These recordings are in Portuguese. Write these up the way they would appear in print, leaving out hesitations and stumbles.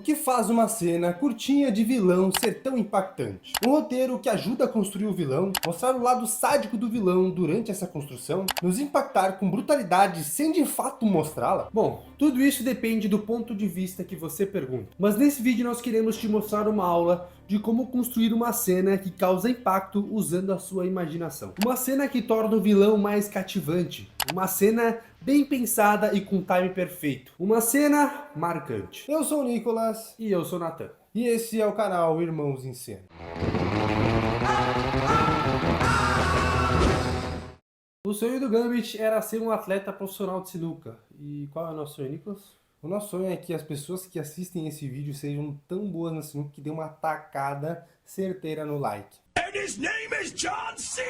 O que faz uma cena curtinha de vilão ser tão impactante? Um roteiro que ajuda a construir o vilão, mostrar o lado sádico do vilão durante essa construção, nos impactar com brutalidade sem de fato mostrá-la? Bom, tudo isso depende do ponto de vista que você pergunta. Mas nesse vídeo nós queremos te mostrar uma aula de como construir uma cena que causa impacto usando a sua imaginação. Uma cena que torna o vilão mais cativante. Uma cena bem pensada e com time perfeito. Uma cena marcante. Eu sou o Nicolas. E eu sou o Nathan. E esse é o canal Irmãos em Cena. O sonho do Gambit era ser um atleta profissional de sinuca. E qual é o nosso sonho, Nicolas? O nosso sonho é que as pessoas que assistem esse vídeo sejam tão boas na sinuca que dê uma tacada certeira no like. And his name is John C.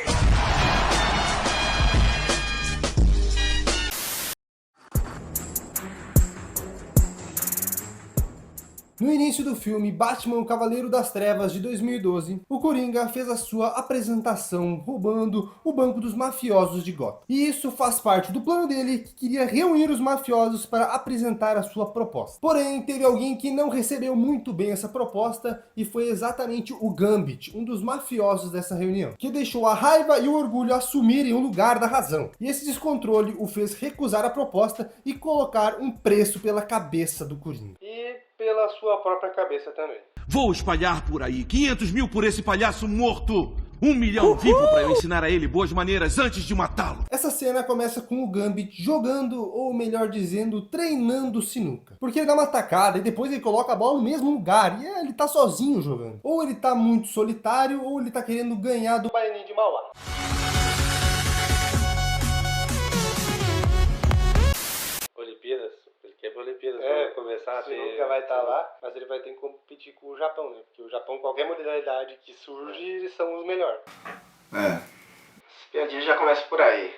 No início do filme Batman, o Cavaleiro das Trevas de 2012, o Coringa fez a sua apresentação roubando o banco dos mafiosos de Gotham. E isso faz parte do plano dele, que queria reunir os mafiosos para apresentar a sua proposta. Porém, teve alguém que não recebeu muito bem essa proposta e foi exatamente o Gambit, um dos mafiosos dessa reunião, que deixou a raiva e o orgulho assumirem o lugar da razão. E esse descontrole o fez recusar a proposta e colocar um preço pela cabeça do Coringa. E pela sua própria cabeça também. Vou espalhar por aí 500 mil por esse palhaço morto. 1 milhão vivo para eu ensinar a ele boas maneiras antes de matá-lo. Essa cena começa com o Gambit jogando, ou melhor dizendo, treinando sinuca. Porque ele dá uma tacada e depois ele coloca a bola no mesmo lugar. E ele tá sozinho jogando. Ou ele tá muito solitário, ou ele tá querendo ganhar do Baianinho de Mauá. Olimpíadas? Ele quer pra Olimpíadas pra começar a ter... Sinuca vai estar lá, mas ele vai ter que competir com o Japão, né? Porque o Japão, qualquer modalidade que surge, eles são os melhores. Esse piadinha já começa por aí.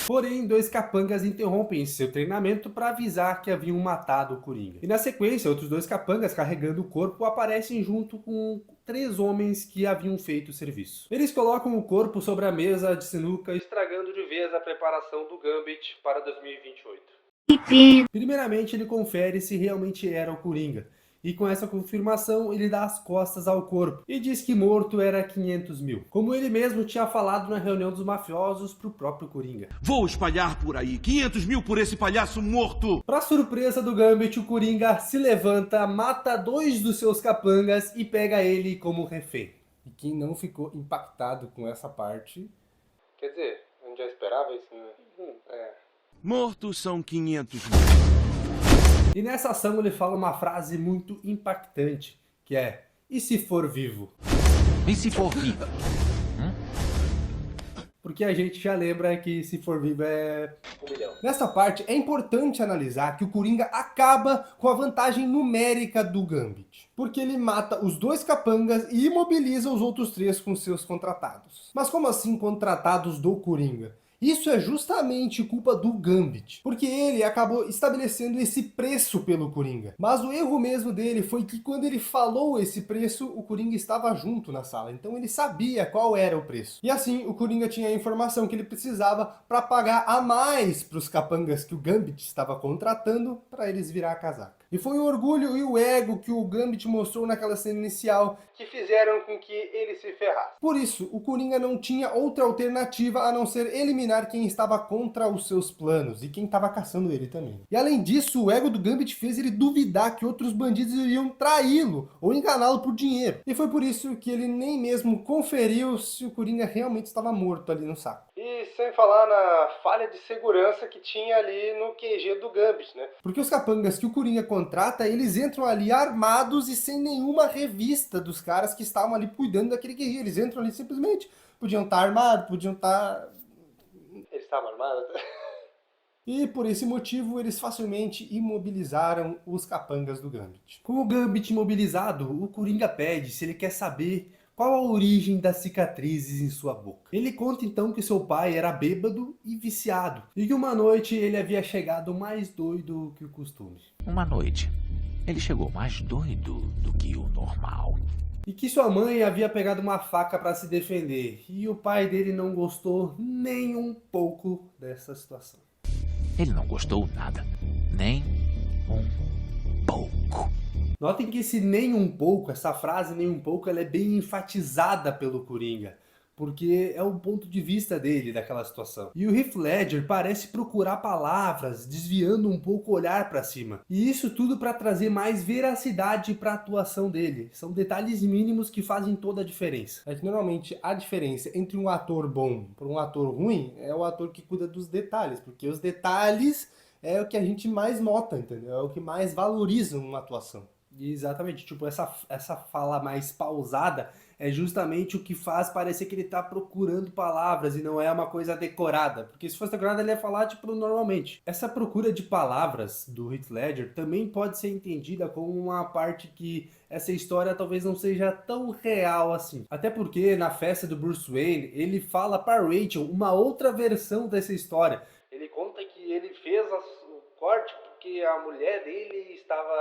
Porém, dois capangas interrompem seu treinamento para avisar que haviam matado o Coringa. E na sequência, outros dois capangas carregando o corpo aparecem junto com 3 homens que haviam feito o serviço. Eles colocam o corpo sobre a mesa de sinuca, estragando de vez a preparação do Gambit para 2028. Primeiramente, ele confere se realmente era o Coringa. E com essa confirmação, ele dá as costas ao corpo e diz que morto era 500 mil. Como ele mesmo tinha falado na reunião dos mafiosos pro próprio Coringa. Vou espalhar por aí 500 mil por esse palhaço morto. Pra surpresa do Gambit, o Coringa se levanta, mata 2 dos seus capangas e pega ele como refém. E quem não ficou impactado com essa parte... Quer dizer, a gente já esperava isso, né? Mortos são 500 mil. E nessa ação ele fala uma frase muito impactante, que é: e se for vivo? E se for vivo? Porque a gente já lembra que se for vivo é 1 milhão. Nessa parte é importante analisar que o Coringa acaba com a vantagem numérica do Gambit. Porque ele mata os 2 capangas e imobiliza os outros 3 com seus contratados. Mas como assim contratados do Coringa? Isso é justamente culpa do Gambit, porque ele acabou estabelecendo esse preço pelo Coringa. Mas o erro mesmo dele foi que quando ele falou esse preço, o Coringa estava junto na sala, então ele sabia qual era o preço. E assim, o Coringa tinha a informação que ele precisava para pagar a mais para os capangas que o Gambit estava contratando para eles virar a casaca. E foi o orgulho e o ego que o Gambit mostrou naquela cena inicial que fizeram com que ele se ferrasse. Por isso, o Coringa não tinha outra alternativa a não ser eliminar quem estava contra os seus planos e quem estava caçando ele também. E além disso, o ego do Gambit fez ele duvidar que outros bandidos iriam traí-lo ou enganá-lo por dinheiro. E foi por isso que ele nem mesmo conferiu se o Coringa realmente estava morto ali no saco. E sem falar na falha de segurança que tinha ali no QG do Gambit, né? Porque os capangas que o Coringa contrata, eles entram ali armados e sem nenhuma revista dos caras que estavam ali cuidando daquele QG. Eles entram ali simplesmente, podiam estar armados, podiam estar... Eles estavam armados? E por esse motivo eles facilmente imobilizaram os capangas do Gambit. Com o Gambit imobilizado, o Coringa pede se ele quer saber qual a origem das cicatrizes em sua boca. Ele conta então que seu pai era bêbado e viciado, e que uma noite ele havia chegado mais doido que o costume. Uma noite, ele chegou mais doido do que o normal. E que sua mãe havia pegado uma faca para se defender, e o pai dele não gostou nem um pouco dessa situação. Ele não gostou nada, nem um pouco. Notem que esse nem um pouco, essa frase nem um pouco, ela é bem enfatizada pelo Coringa, porque é o ponto de vista dele daquela situação. E o Heath Ledger parece procurar palavras, desviando um pouco o olhar para cima. E isso tudo para trazer mais veracidade para a atuação dele. São detalhes mínimos que fazem toda a diferença. É que normalmente a diferença entre um ator bom para um ator ruim é o ator que cuida dos detalhes, porque os detalhes é o que a gente mais nota, entendeu? É o que mais valoriza uma atuação. E exatamente, tipo, essa fala mais pausada é justamente o que faz parecer que ele tá procurando palavras e não é uma coisa decorada. Porque se fosse decorada ele ia falar, tipo, normalmente. Essa procura de palavras do Heath Ledger também pode ser entendida como uma parte que essa história talvez não seja tão real assim. Até porque na festa do Bruce Wayne, ele fala pra Rachel uma outra versão dessa história. Ele conta que ele fez o corte porque a mulher dele estava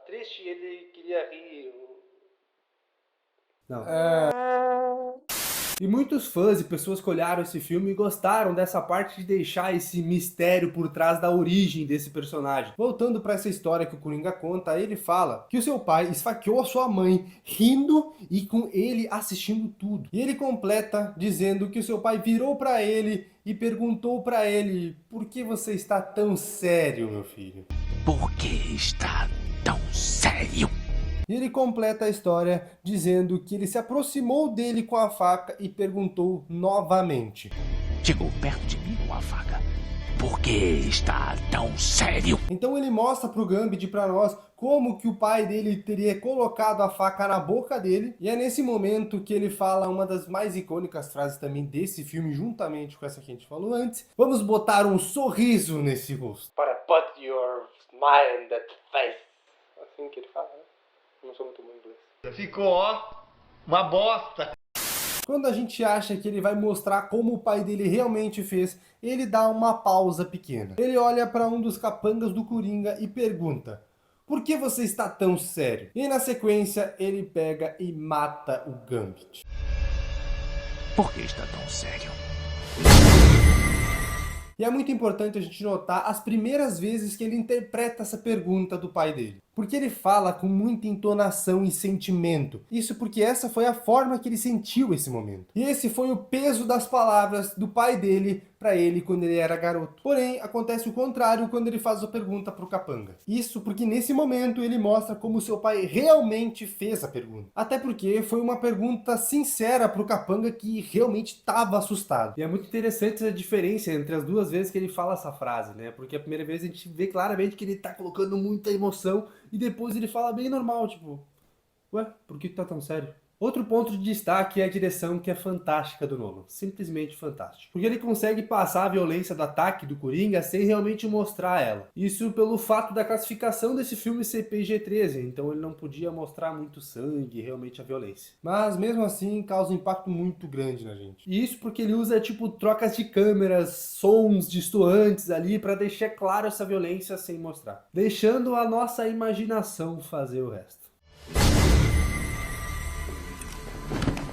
triste e ele queria rir. Não. E muitos fãs e pessoas que olharam esse filme gostaram dessa parte de deixar esse mistério por trás da origem desse personagem. Voltando para essa história que o Coringa conta, ele fala que o seu pai esfaqueou a sua mãe rindo e com ele assistindo tudo. E ele completa dizendo que o seu pai virou para ele e perguntou para ele: por que você está tão sério, meu filho? Por que está tão sério? E ele completa a história dizendo que ele se aproximou dele com a faca e perguntou novamente: Chegou perto de mim com a faca. Por que está tão sério? Então ele mostra pro Gambit e pra nós como que o pai dele teria colocado a faca na boca dele. E é nesse momento que ele fala uma das mais icônicas frases também desse filme, juntamente com essa que a gente falou antes: vamos botar um sorriso nesse rosto. Para put your smile in that face. Assim que ele fala, né? Não sou muito bom em inglês. Ficou, ó, uma bosta. Quando a gente acha que ele vai mostrar como o pai dele realmente fez, ele dá uma pausa pequena. Ele olha para um dos capangas do Coringa e pergunta: por que você está tão sério? E na sequência ele pega e mata o Gambit. Por que está tão sério? E é muito importante a gente notar as primeiras vezes que ele interpreta essa pergunta do pai dele. Porque ele fala com muita entonação e sentimento. Isso porque essa foi a forma que ele sentiu esse momento. E esse foi o peso das palavras do pai dele para ele quando ele era garoto. Porém, acontece o contrário quando ele faz a pergunta pro capanga. Isso porque nesse momento ele mostra como seu pai realmente fez a pergunta. Até porque foi uma pergunta sincera pro capanga que realmente estava assustado. E é muito interessante a diferença entre as duas vezes que ele fala essa frase, né? Porque a primeira vez a gente vê claramente que ele tá colocando muita emoção e depois ele fala bem normal, tipo, ué, por que tá tão sério? Outro ponto de destaque é a direção, que é fantástica do Nolan, simplesmente fantástico. Porque ele consegue passar a violência do ataque do Coringa sem realmente mostrar ela. Isso pelo fato da classificação desse filme ser PG-13, então ele não podia mostrar muito sangue, realmente a violência. Mas mesmo assim causa um impacto muito grande na gente. E isso porque ele usa tipo trocas de câmeras, sons distoantes ali para deixar claro essa violência sem mostrar. Deixando a nossa imaginação fazer o resto.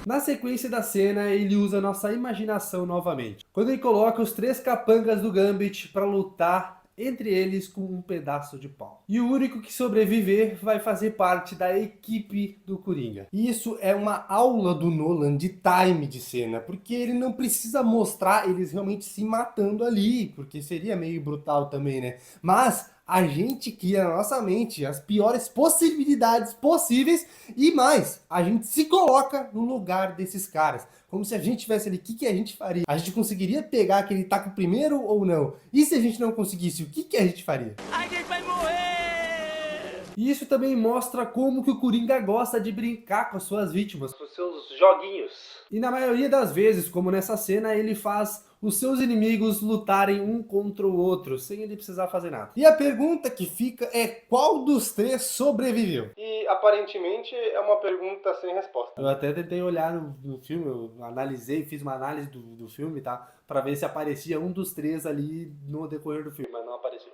Na sequência da cena, ele usa nossa imaginação novamente, quando ele coloca os 3 capangas do Gambit para lutar entre eles com um pedaço de pau. E o único que sobreviver vai fazer parte da equipe do Coringa. E isso é uma aula do Nolan de time de cena, porque ele não precisa mostrar eles realmente se matando ali, porque seria meio brutal também, né? Mas a gente cria na nossa mente as piores possibilidades possíveis e mais, a gente se coloca no lugar desses caras. Como se a gente tivesse ali, o que a gente faria? A gente conseguiria pegar aquele taco primeiro ou não? E se a gente não conseguisse, o que a gente faria? A gente vai morrer! E isso também mostra como que o Coringa gosta de brincar com as suas vítimas, com os seus joguinhos. E na maioria das vezes, como nessa cena, ele faz os seus inimigos lutarem um contra o outro, sem ele precisar fazer nada. E a pergunta que fica é: qual dos 3 sobreviveu? E aparentemente é uma pergunta sem resposta. Eu até tentei olhar no filme, eu analisei, fiz uma análise do filme, tá? Pra ver se aparecia um dos 3 ali no decorrer do filme, mas não apareceu.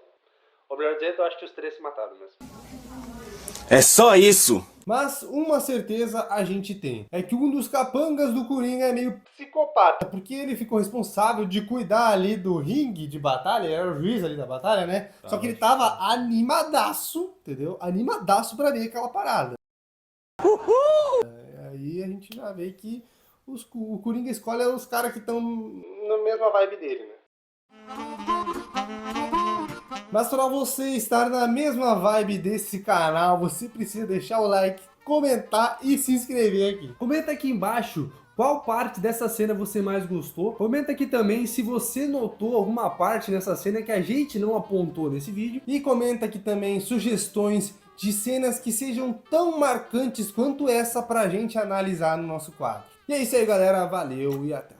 O melhor dizendo, eu acho que os 3 se mataram mesmo. É só isso! Mas uma certeza a gente tem, é que um dos capangas do Coringa é meio psicopata, porque ele ficou responsável de cuidar ali do ringue de batalha, ele era o juiz ali da batalha, né? Só que ele tava animadaço, entendeu? Animadaço pra ver aquela parada. Aí a gente já vê que o Coringa escolhe os caras que estão na mesma vibe dele, né? Mas para você estar na mesma vibe desse canal, você precisa deixar o like, comentar e se inscrever aqui. Comenta aqui embaixo qual parte dessa cena você mais gostou. Comenta aqui também se você notou alguma parte nessa cena que a gente não apontou nesse vídeo. E comenta aqui também sugestões de cenas que sejam tão marcantes quanto essa pra gente analisar no nosso quadro. E é isso aí, galera. Valeu e até!